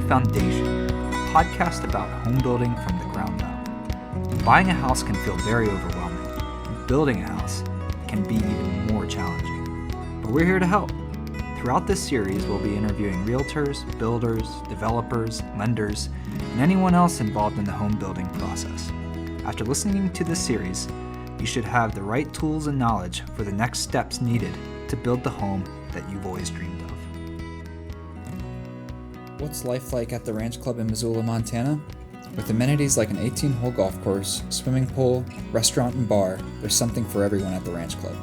Foundation, a podcast about home building from the ground up. Buying a house can feel very overwhelming, and building a house can be even more challenging. But we're here to help. Throughout this series, we'll be interviewing realtors, builders, developers, lenders, and anyone else involved in the home building process. After listening to this series, you should have the right tools and knowledge for the next steps needed to build the home that you've always dreamed of. What's life like at the Ranch Club in Missoula, Montana? With amenities like an 18-hole golf course, swimming pool, restaurant, and bar, there's something for everyone at the Ranch Club.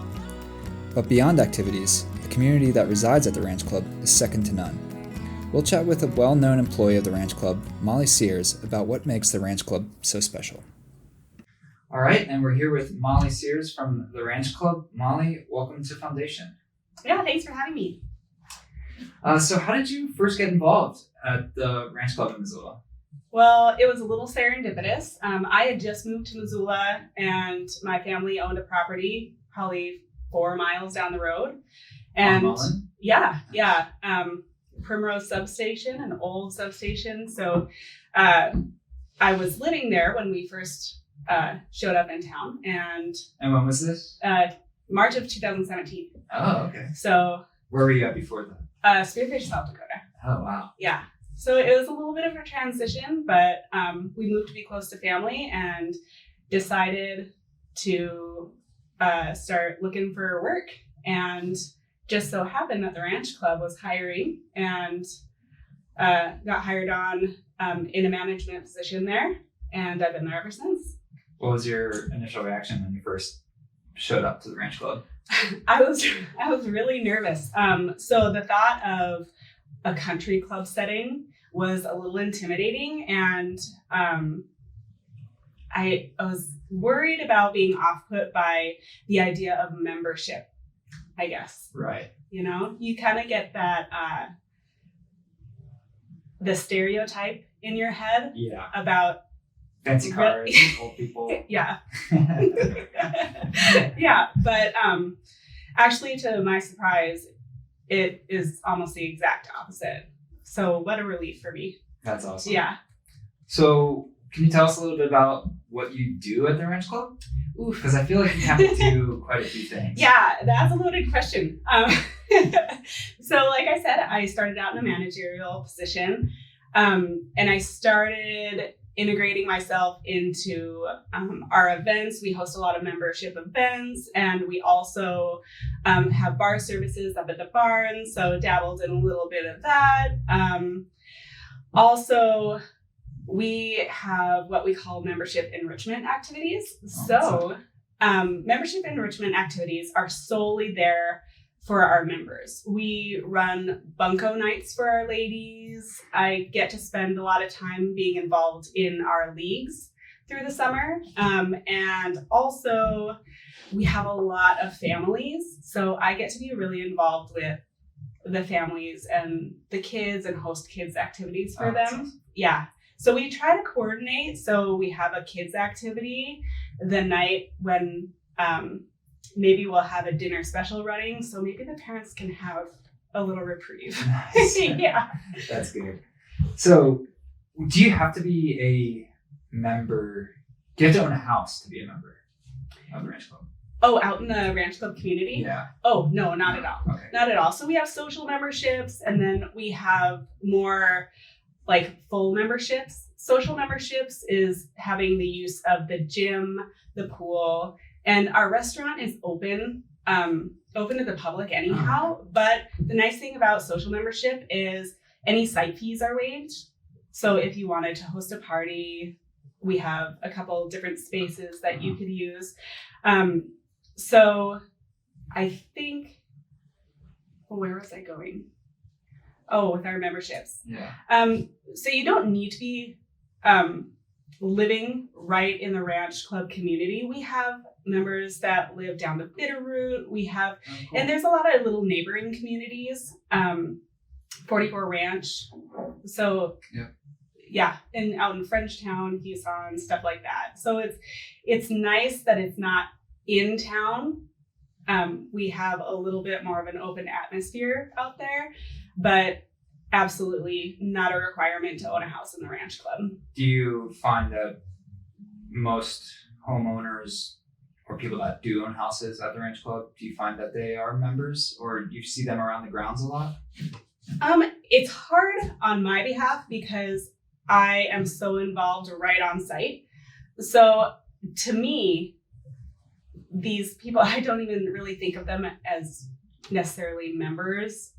But beyond activities, the community that resides at the Ranch Club is second to none. We'll chat with a well-known employee of the Ranch Club, Molly Sears, about what makes the Ranch Club so special. All right, and we're here with Molly Sears from the Ranch Club. Molly, welcome to Foundation. Yeah, thanks for having me. So how did you first get involved at the Ranch Club in Missoula? Well, it was a little serendipitous. I had just moved to Missoula and my family owned a property probably 4 miles down the road. And yeah. Primrose substation, an old substation. So I was living there when we first showed up in town. And when was this? March of 2017. Oh, okay. So where were you at before then? Spearfish, South Dakota. Oh, wow. Yeah. So it was a little bit of a transition, but we moved to be close to family and decided to start looking for work. And just so happened that the Ranch Club was hiring and got hired on in a management position there. And I've been there ever since. What was your initial reaction when you first showed up to the Ranch Club? I was really nervous. So the thought of a country club setting was a little intimidating, and I was worried about being off-put by the idea of membership, I guess. Right. You know, you kind of get that the stereotype in your head about fancy cars, old people. Yeah. Yeah, but actually, to my surprise, it is almost the exact opposite. So what a relief for me. That's awesome. Yeah. So can you tell us a little bit about what you do at the Ranch Club? Because I feel like you have to do quite a few things. Yeah, that's a loaded question. So like I said, I started out in a managerial position, and I started integrating myself into our events. We host a lot of membership events, and we also have bar services up at the barn, so dabbled in a little bit of that. Also, we have what we call membership enrichment activities. So membership enrichment activities are solely there for our members. We run bunco nights for our ladies. I get to spend a lot of time being involved in our leagues through the summer. And also we have a lot of families. So I get to be really involved with the families and the kids and host kids activities for them. Awesome. Yeah. So we try to coordinate. So we have a kids activity the night when, maybe we'll have a dinner special running, so maybe the parents can have a little reprieve. Nice. Yeah. That's good. So do you have to be a member? Do you have to own a house to be a member of the Ranch Club? Oh, out in the Ranch Club community? Yeah. Oh, no, not at all. Okay. Not at all. So we have social memberships, and then we have more like full memberships. Social memberships is having the use of the gym, the pool, and our restaurant is open to the public anyhow. But the nice thing about social membership is any site fees are waived. So if you wanted to host a party, we have a couple different spaces that you could use. So I think, where was I going? Oh, with our memberships. Yeah. So you don't need to be living right in the Ranch Club community. We have members that live down the Bitterroot. We have, cool. And there's a lot of little neighboring communities, 44 Ranch. So yeah, and out in Frenchtown, Houston, stuff like that. So it's nice that it's not in town. We have a little bit more of an open atmosphere out there, but absolutely not a requirement to own a house in the Ranch Club. Do you find that most homeowners or people that do own houses at the Ranch Club, do you find that they are members, or you see them around the grounds a lot? It's hard on my behalf because I am so involved right on site. So to me, these people, I don't even really think of them as necessarily members.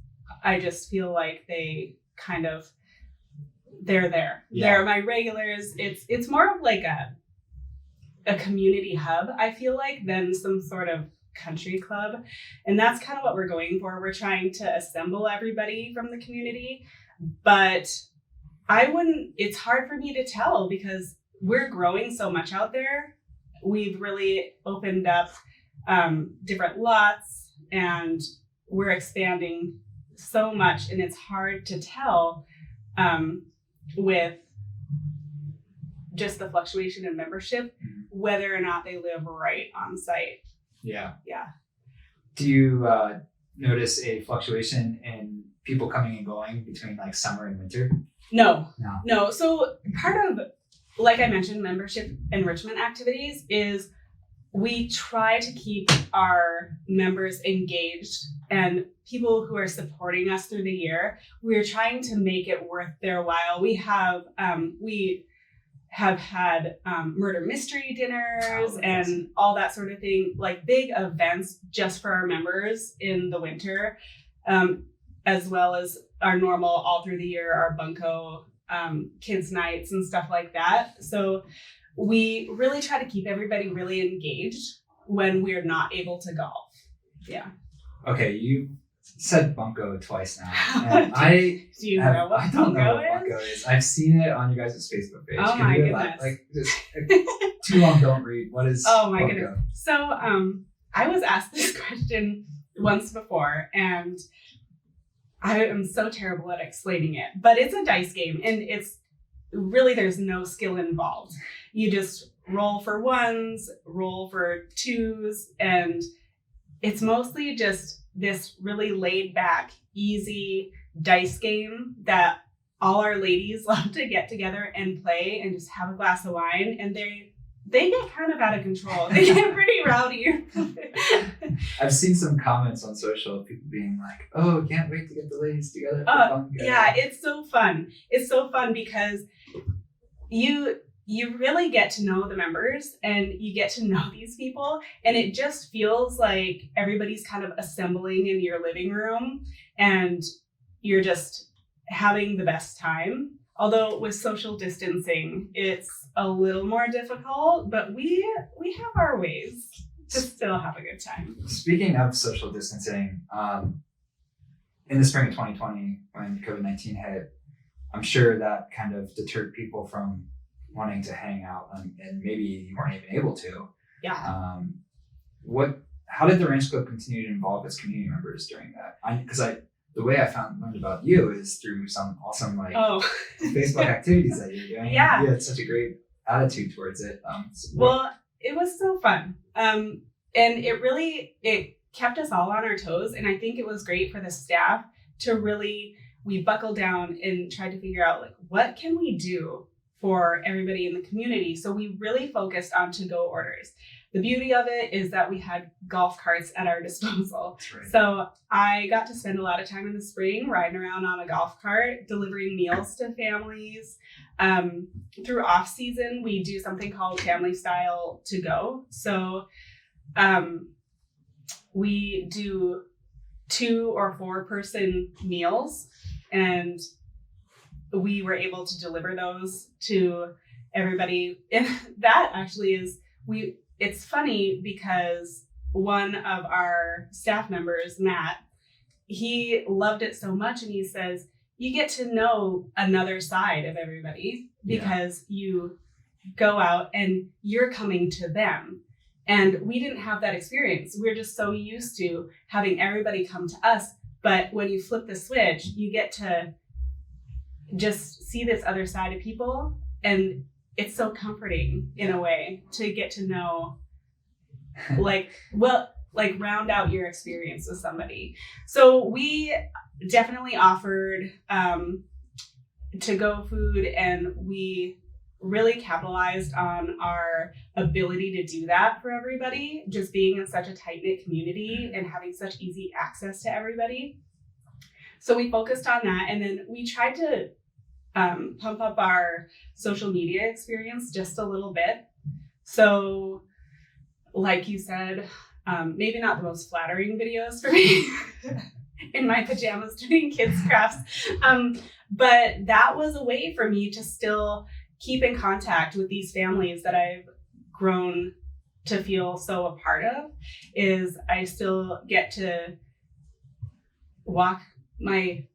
I just feel like they're there. Yeah. They're my regulars. It's more of like a community hub, I feel like, than some sort of country club. And that's kind of what we're going for. We're trying to assemble everybody from the community, but it's hard for me to tell because we're growing so much out there. We've really opened up different lots and we're expanding so much, and it's hard to tell with just the fluctuation in membership whether or not they live right on site. Yeah. Yeah. Do you notice a fluctuation in people coming and going between like summer and winter? No. So part of, like I mentioned, membership enrichment activities is we try to keep our members engaged and people who are supporting us through the year. We're trying to make it worth their while. We have had murder mystery dinners and all that sort of thing, like big events just for our members in the winter, as well as our normal all through the year, our bunco kids nights and stuff like that. So we really try to keep everybody really engaged when we're not able to golf. Yeah. Okay, you said bunco twice now. And I know what I don't know bunco what bunco is. I've seen it on your guys' Facebook page. Oh my goodness. Too long, don't read. What is bunco? Goodness. So I was asked this question once before, and I am so terrible at explaining it, but it's a dice game, and it's really, there's no skill involved. You just roll for ones, roll for twos, and it's mostly just this really laid back, easy dice game that all our ladies love to get together and play and just have a glass of wine. And they get kind of out of control. They get pretty rowdy. I've seen some comments on social of people being like, "Oh, can't wait to get the ladies together." Yeah, it's so fun. It's so fun because you really get to know the members and you get to know these people, and it just feels like everybody's kind of assembling in your living room and you're just having the best time. Although with social distancing, it's a little more difficult, but we have our ways to still have a good time. Speaking of social distancing, in the spring of 2020, when COVID-19 hit, I'm sure that kind of deterred people from wanting to hang out, and maybe you weren't even able to. Yeah. How did the Ranch Club continue to involve its community members during that? The way I learned about you is through some awesome Facebook activities that you're doing. Yeah. You had such a great attitude towards it. Well, it was so fun. And it kept us all on our toes. And I think it was great for the staff to we buckled down and tried to figure out what can we do for everybody in the community. So we really focused on to-go orders. The beauty of it is that we had golf carts at our disposal. That's right. So I got to spend a lot of time in the spring riding around on a golf cart, delivering meals to families. Through off season, we do something called family style to go. So we do 2 or 4 person meals, and we were able to deliver those to everybody. And that actually it's funny because one of our staff members, Matt, he loved it so much, and he says, you get to know another side of everybody because you go out and you're coming to them. And we didn't have that experience. We're just so used to having everybody come to us. But when you flip the switch, you get to just see this other side of people. And it's so comforting in a way to get to know, like round out your experience with somebody. So we definitely offered to-go food, and we really capitalized on our ability to do that for everybody, just being in such a tight-knit community and having such easy access to everybody. So we focused on that, and then we tried to pump up our social media experience just a little bit. So like you said, maybe not the most flattering videos for me in my pajamas doing kids crafts, but that was a way for me to still keep in contact with these families that I've grown to feel so a part of. Is I still get to walk my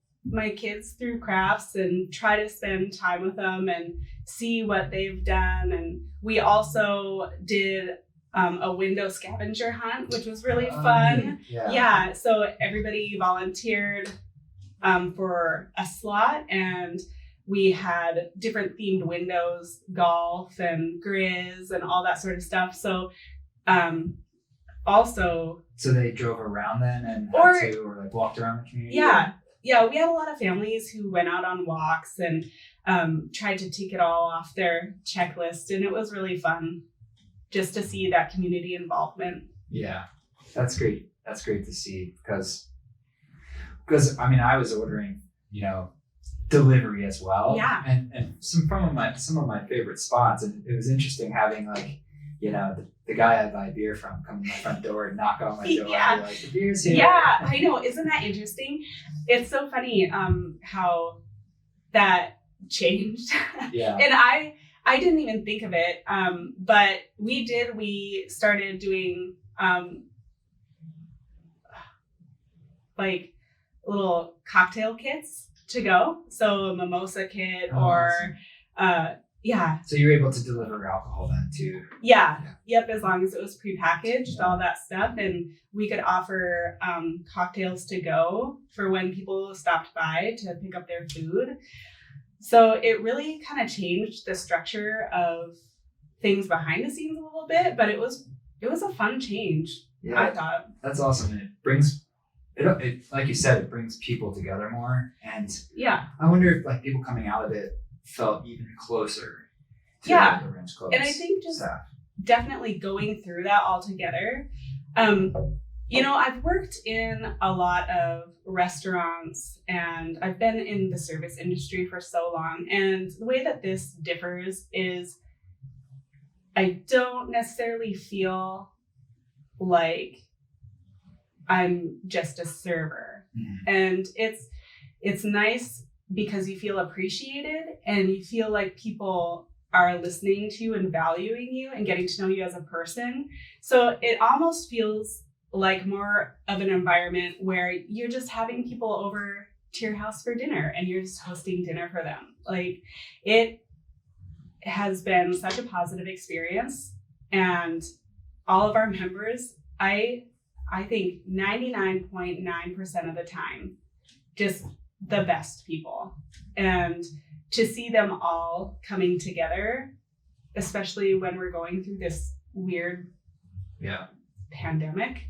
kids through crafts and try to spend time with them and see what they've done. And we also did a window scavenger hunt, which was really fun. Yeah, so everybody volunteered for a slot, and we had different themed windows, golf and grizz and all that sort of stuff. So also... So they drove around then and or like walked around the community? Yeah, we had a lot of families who went out on walks and tried to tick it all off their checklist, and it was really fun just to see that community involvement. Yeah, that's great. That's great to see because I mean, I was ordering, delivery as well. Yeah. And some of my favorite spots, and it was interesting having like, the guy I buy beer from come to my front door and knock on my door and be like, the beer's here. Yeah, I know. Isn't that interesting? It's so funny how that changed. Yeah. And I didn't even think of it, but we started doing like little cocktail kits to go. So a mimosa kit So you're able to deliver alcohol then too? Yeah. Yep. As long as it was prepackaged, all that stuff. And we could offer cocktails to go for when people stopped by to pick up their food. So it really kind of changed the structure of things behind the scenes a little bit, but it was a fun change. Yeah, I thought. That's awesome. And it brings it like you said, it brings people together more. And yeah, I wonder if like people coming out of it felt even closer to the Ranch Club's and I think just staff. Definitely going through that all together. I've worked in a lot of restaurants and I've been in the service industry for so long. And the way that this differs is I don't necessarily feel like I'm just a server. Mm-hmm. And it's nice because you feel appreciated and you feel like people are listening to you and valuing you and getting to know you as a person. So it almost feels like more of an environment where you're just having people over to your house for dinner and you're just hosting dinner for them. Like, it has been such a positive experience, and all of our members, I think 99.9% of the time, just the best people. And to see them all coming together, especially when we're going through this weird pandemic,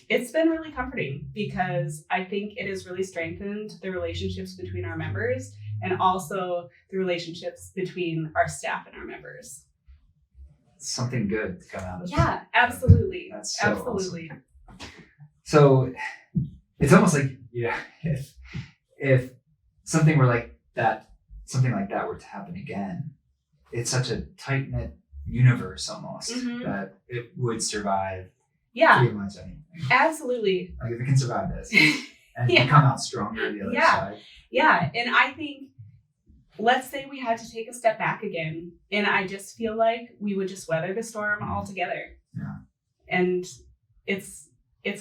it's been really comforting because I think it has really strengthened the relationships between our members and also the relationships between our staff and our members. Something good to come out of it. Yeah, absolutely. That's so absolutely. Awesome. So it's almost like, if something like that were to happen again, it's such a tight-knit universe almost that it would survive pretty much anything. Absolutely. Like if it can survive this and come out stronger the other side. Yeah. And I think, let's say we had to take a step back again, and I just feel like we would just weather the storm all together. Yeah. And it's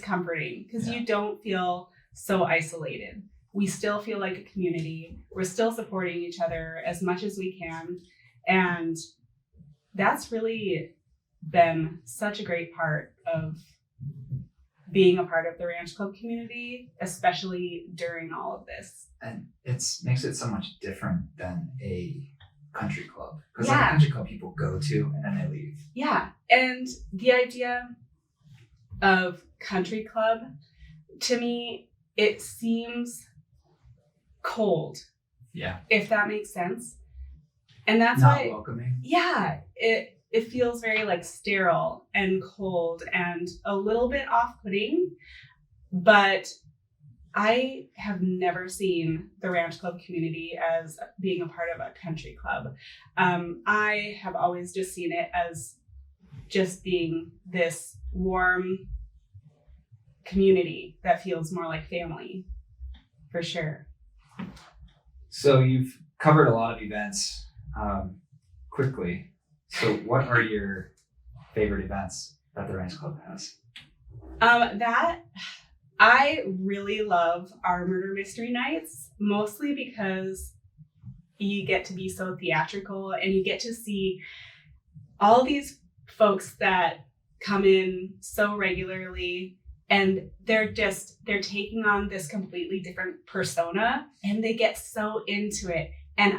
comforting because you don't feel so isolated. We still feel like a community. We're still supporting each other as much as we can. And that's really been such a great part of being a part of the Ranch Club community, especially during all of this. And it makes it so much different than a country club. Because like a country club people go to and then they leave. Yeah. And the idea of country club, to me, it seems cold. Yeah. If that makes sense. And that's not why, welcoming. Yeah, it feels very like sterile and cold and a little bit off-putting, but I have never seen the ranch club community as being a part of a country club. I have always just seen it as just being this warm community that feels more like family, for sure. So you've covered a lot of events quickly. So what are your favorite events that the Ranch Club has? I really love our murder mystery nights, mostly because you get to be so theatrical and you get to see all these folks that come in so regularly, and they're taking on this completely different persona and they get so into it. And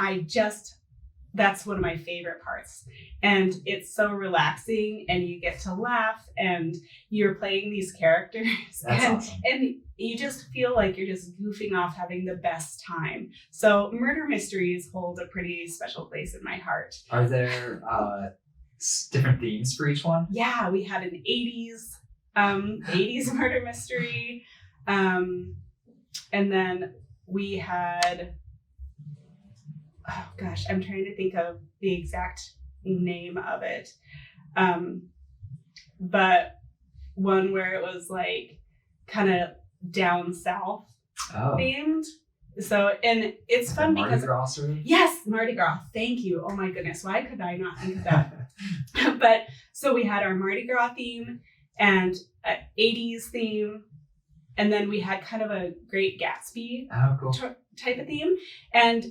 that's one of my favorite parts. And it's so relaxing and you get to laugh and you're playing these characters. That's awesome. And you just feel like you're just goofing off, having the best time. So murder mysteries hold a pretty special place in my heart. Are there different themes for each one? Yeah, we had an 80s murder mystery. And then we had, oh gosh, I'm trying to think of the exact name of it. But one where it was like kind of down south themed. So, and it's fun Mardi because Gras sort of? Yes, Mardi Gras. Thank you. Oh my goodness. Why could I not think of that? But so we had our Mardi Gras theme and an 80s theme. And then we had kind of a Great Gatsby type of theme. And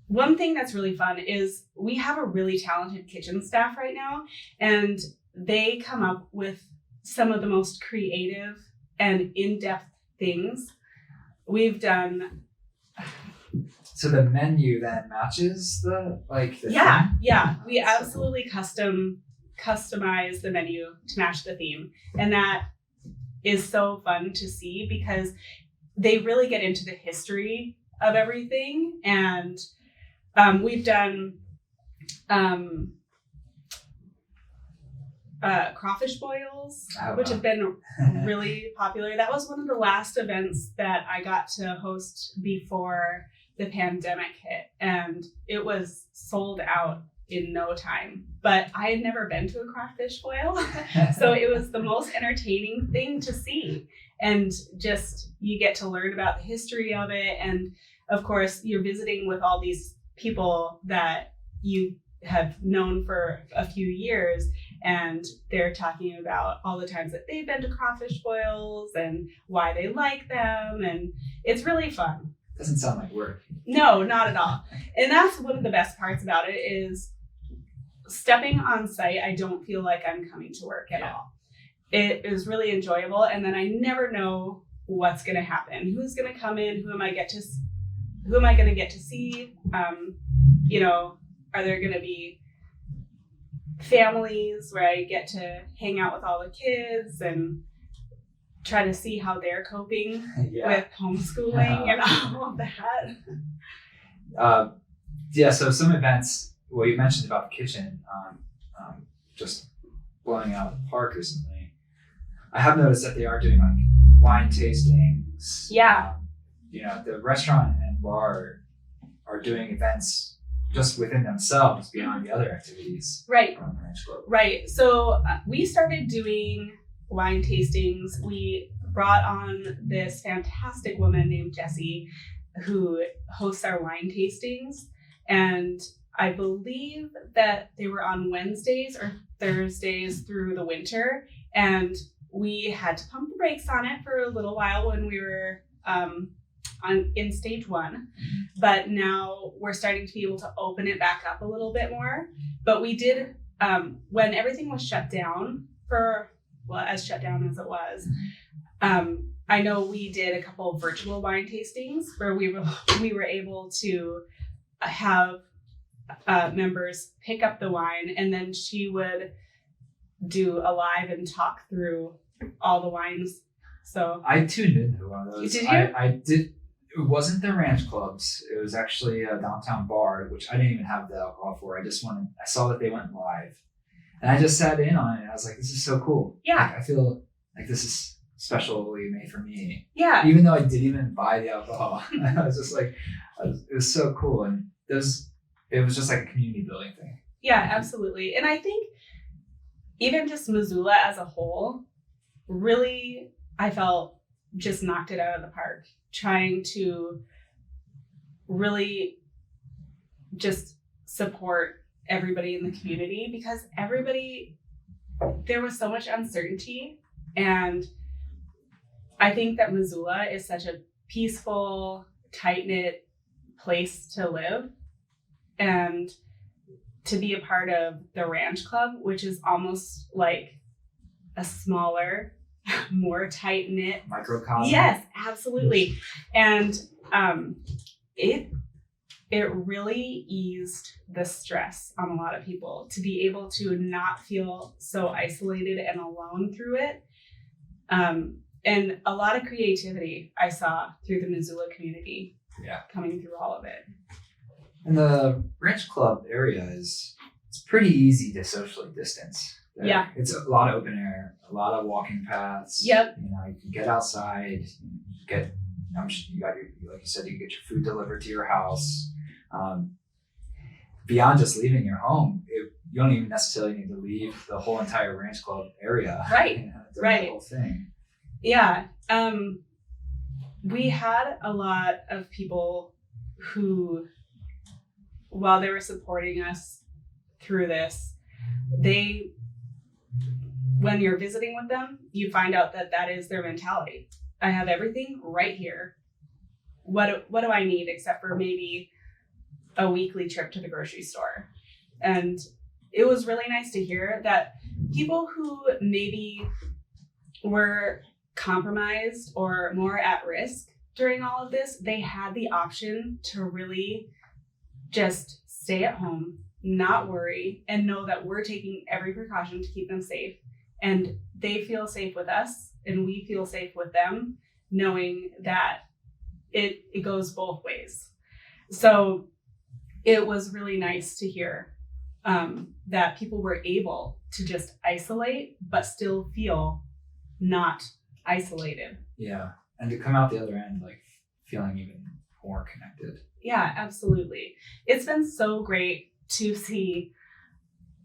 one thing that's really fun is we have a really talented kitchen staff right now, and they come up with some of the most creative and in-depth things we've done. So the menu then matches the Yeah, theme? yeah. We That's absolutely customize the menu to match the theme. And that is so fun to see because they really get into the history of everything. And we've done crawfish boils, which have been really popular. That was one of the last events that I got to host before the pandemic hit, and it was sold out in no time. But I had never been to a crawfish boil, so it was the most entertaining thing to see. And just you get to learn about the history of it, and of course you're visiting with all these people that you have known for a few years, and they're talking about all the times that they've been to crawfish boils and why they like them, and it's really fun. Doesn't sound like work. No, not at all. And that's one of the best parts about it is stepping on site. I don't feel like I'm coming to work at all. It is really enjoyable, and then I never know what's going to happen. Who's going to come in? Who am I going to get to see? Are there going to be families where I get to hang out with all the kids and try to see how they're coping with homeschooling and all of that? So some events, well, you mentioned about the kitchen, just blowing out the park recently. I have noticed that they are doing like wine tastings. Yeah. The restaurant and bar are doing events just within themselves beyond the other activities. Right. From the Ranch Club. Right. So we started doing wine tastings. We brought on this fantastic woman named Jessie who hosts our wine tastings. And I believe that they were on Wednesdays or Thursdays through the winter. And we had to pump the brakes on it for a little while when we were in stage 1, but now we're starting to be able to open it back up a little bit more. But we did, when everything was shut down as shut down as it was, I know we did a couple of virtual wine tastings where we were able to have members pick up the wine, and then she would do a live and talk through all the wines. So I tuned into one of those. Did you? I did. It wasn't the ranch clubs. It was actually a downtown bar, which I didn't even have the alcohol for. I saw that they went live, and I just sat in on it. I was like, this is so cool. Yeah. I feel like this is specially made for me. Yeah. Even though I didn't even buy the alcohol, I was just like, it was so cool. And it was just like a community building thing. Yeah, absolutely. And I think even just Missoula as a whole, really, I felt just knocked it out of the park, trying to really just support everybody in the community, because there was so much uncertainty. And I think that Missoula is such a peaceful, tight-knit place to live, and to be a part of the Ranch Club, which is almost like a smaller, more tight-knit microcosm. Yes, absolutely. And it really eased the stress on a lot of people to be able to not feel so isolated and alone through it. And a lot of creativity I saw through the Missoula community. Yeah. Coming through all of it. And the Ranch Club area it's pretty easy to socially distance. Yeah. It's a lot of open air, a lot of walking paths. Yep. You can get outside, like you said, you get your food delivered to your house. Beyond just leaving your home, you don't even necessarily need to leave the whole entire Ranch Club area. Right. Right. The whole thing. Yeah. We had a lot of people who, while they were supporting us through this, when you're visiting with them, you find out that is their mentality. I have everything right here. What do I need except for maybe a weekly trip to the grocery store? And it was really nice to hear that people who maybe were compromised or more at risk during all of this, they had the option to really just stay at home, not worry, and know that we're taking every precaution to keep them safe. And they feel safe with us, and we feel safe with them, knowing that it goes both ways. So it was really nice to hear that people were able to just isolate, but still feel not isolated. Yeah. And to come out the other end, like feeling even more connected. Yeah, absolutely. It's been so great to see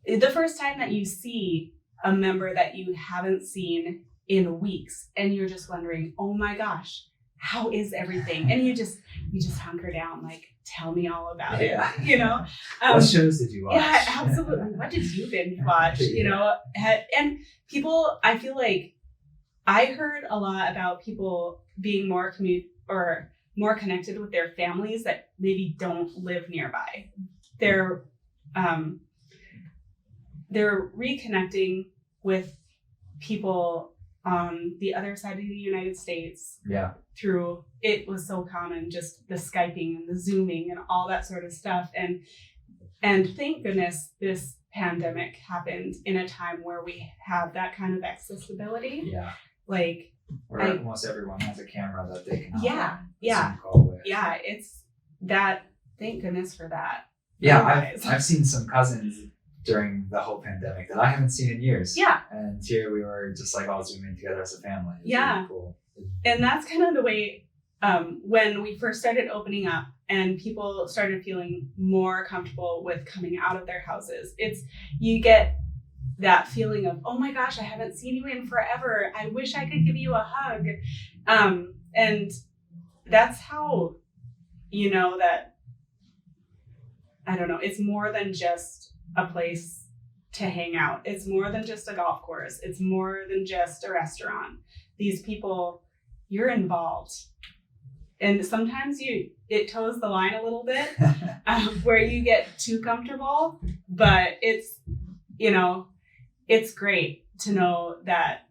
the first time that you see a member that you haven't seen in weeks, and you're just wondering, oh my gosh, how is everything? And you just hunker down, like, tell me all about it. What shows did you watch? Yeah, absolutely. What did you binge watch? And people, I feel like I heard a lot about people being more connected with their families that maybe don't live nearby. They're reconnecting with people on the other side of the United States. Yeah. Through, it was so common, just the Skyping and the Zooming and all that sort of stuff. And thank goodness this pandemic happened in a time where we have that kind of accessibility. Yeah. Like, where almost everyone has a camera that they can Zoom call with. Yeah, it's that. Thank goodness for that. Yeah, I've seen some cousins during the whole pandemic that I haven't seen in years. Yeah. And here we were just like all zooming together as a family. It's really cool. And that's kind of the way when we first started opening up and people started feeling more comfortable with coming out of their houses. You get that feeling of, oh my gosh, I haven't seen you in forever. I wish I could give you a hug. And that's how you know that, I don't know, it's more than just a place to hang out. It's more than just a golf course. It's more than just a restaurant. These people, you're involved. And sometimes it toes the line a little bit where you get too comfortable, but it's great to know that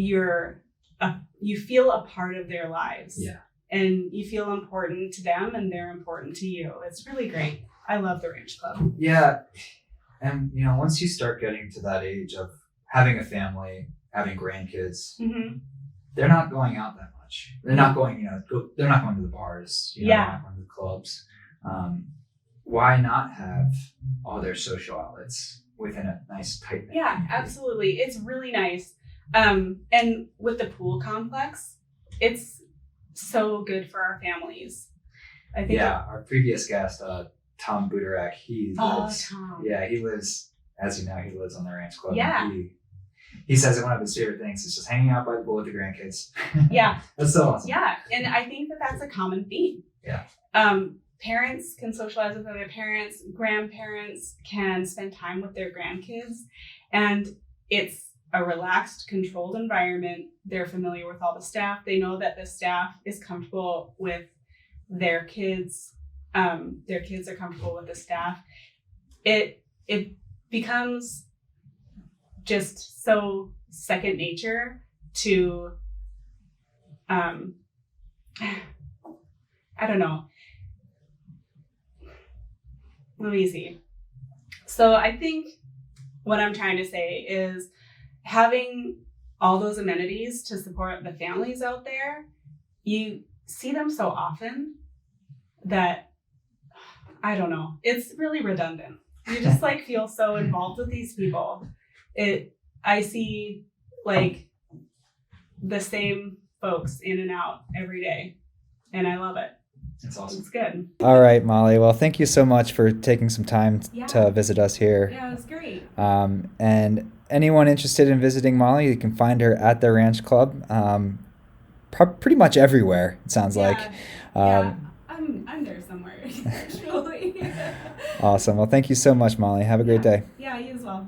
you feel a part of their lives. Yeah. And you feel important to them and they're important to you. It's really great. I love the Ranch Club. Yeah. And, you know, once you start getting to that age of having a family, having grandkids, they're not going out that much. They're not going, they're not going to the bars, they're not going to the clubs. Why not have all their social outlets within a nice tight knit community? Absolutely. It's really nice. And with the pool complex, it's so good for our families. I think our previous guest, Tom Buderak, he lives, as you know, he lives on the Ranch Club. Yeah. He says that one of his favorite things is just hanging out by the pool with the grandkids. Yeah. That's so awesome. Yeah. And I think that that's a common theme. Yeah. Parents can socialize with other parents. Grandparents can spend time with their grandkids. And it's a relaxed, controlled environment. They're familiar with all the staff. They know that the staff is comfortable with their kids. Their kids are comfortable with the staff. It becomes just so second nature to, I don't know. Let me see. So I think what I'm trying to say is having all those amenities to support the families out there, you see them so often that, I don't know, it's really redundant. You just feel so involved with these people. I see the same folks in and out every day, and I love it. It's awesome. It's good. All right, Molly. Well, thank you so much for taking some time to visit us here. Yeah, it was great. And anyone interested in visiting Molly, you can find her at the Ranch Club, pretty much everywhere, it sounds like. I'm there somewhere, actually. Awesome. Well, thank you so much, Molly. Have a great day. Yeah, you as well.